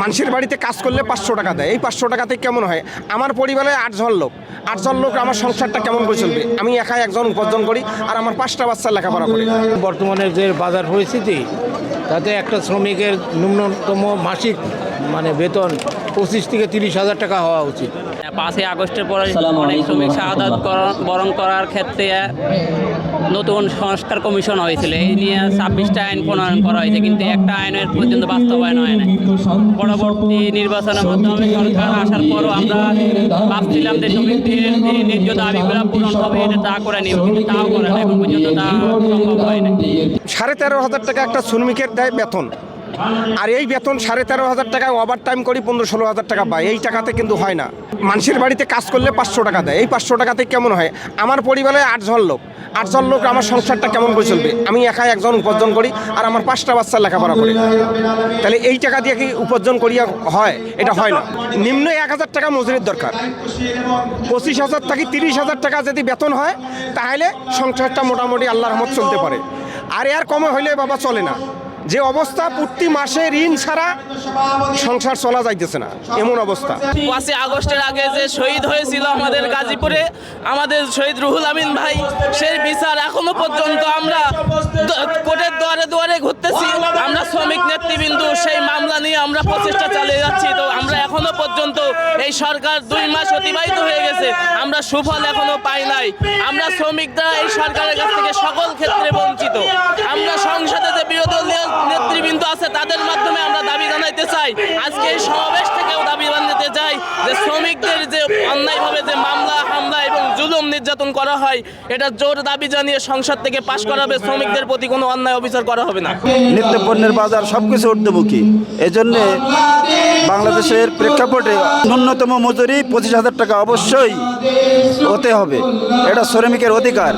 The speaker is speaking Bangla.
মানুষের বাড়িতে কাজ করলে 500 টাকা দেয়। এই 500 টাকাতে কেমন হয়? আমার পরিবারে 8 জন লোক, 8 জন লোক, আমার সংসারটা কেমন করে চলবে? আমি একাই একজন উপার্জন করি আর আমার 5টা বাচ্চা লেখাপড়া করে। বর্তমানে যে বাজার পরিস্থিতি, তাতে একটা শ্রমিকের ন্যূনতম মাসিক বেতন 25 থেকে 30 হাজার টাকা হওয়া উচিত। 5ই আগস্টের পরে অনেক শ্রমিক শাহাদাত বরণ করার ক্ষেত্রে নতুন সংস্কার কমিশন হয়েছিল। এই নিয়ে 26টা আইন প্রণয়ন করা হয়েছে, কিন্তু একটা আইনের পর্যন্ত বাস্তবায়ন হয় না। পরবর্তী নির্বাচনের মাধ্যমে সরকার আসার পরও আমরা ভাবছিলাম যে শ্রমিকদের ন্যায্য দাবিগুলো পূরণ হবে, এটা তা করে নিব, কিন্তু তাও করে না, এখন পর্যন্ত তা সম্ভব হয় না। 13,500 টাকা একটা শ্রমিকের দেয় বেতন, আর এই বেতন 13,500 টাকায় ওভার টাইম করি 15-16 হাজার টাকা পায়। এই টাকাতে কিন্তু হয় না। মানুষের বাড়িতে কাজ করলে 500 টাকা দেয়। এই 500 টাকাতে কেমন হয়? আমার পরিবারে 8 জন লোক, 8 জন লোক, আমার সংসারটা কেমন করে চলবে? আমি একাই একজন উপার্জন করি আর আমার 5টা বাচ্চা লেখাপড়া করে। তাহলে এই টাকা দিয়ে কি উপার্জন করিয়া হয়? এটা হয় না। নিম্ন 1,000 টাকা মজুরির দরকার। 25,000 থেকে 30,000 টাকা যদি বেতন হয়, তাহলে সংসারটা মোটামুটি আল্লাহর রহমত চলতে পারে। আর এর কমে হইলে বাবা চলে না। যে অবস্থা, প্রতি মাসে ঋণ ছাড়া সংসার চলা যাইতেছে না, এমন অবস্থা। 5ই আগস্টের আগে যে শহীদ হয়েছিল আমাদের গাজীপুরে, আমাদের শহীদ রুহুল আমিন ভাই, সেই বিচার এখনো পর্যন্ত আমরা কোর্টের দুয়ারে দুয়ারে ঘুরতেছি। আমরা শ্রমিক নেতৃবৃন্দ সেই মামলা নিয়ে আমরা প্রচেষ্টা চালিয়ে যাচ্ছি। তো আমরা এখনো পর্যন্ত, এই সরকার 2 মাস অতিবাহিত হয়ে গেছে, আমরা সুফল এখনো পাই নাই। আমরা শ্রমিকরা এই সরকারের কাছ থেকে সকল ক্ষেত্রে বঞ্চিত। আমরা সংসদে যে বিরোধী নেতৃবৃন্দ আছে, তাদের মাধ্যমে আমরা দাবি জানাইতে চাই, আজকে এই সমাবেশ থেকেও দাবি জানাতে চাই যে শ্রমিকদের যে অন্যায়ভাবে যে মামলা হামলা এবং জুলুম নির্যাতন করা হয়, এটা জোর দাবি জানিয়ে সংসদ থেকে পাশ করা হবে। শ্রমিকদের প্রতি কোনো অন্যায় অবিচার করা হবে না। নিত্য পণ্যের বাজার সবকিছু ঊর্ধ্বমুখী। এজন্য বাংলাদেশের প্রেক্ষাপটে ন্যূনতম মজুরি 25,000 টাকা অবশ্যই হতে হবে। এটা শ্রমিকের অধিকার।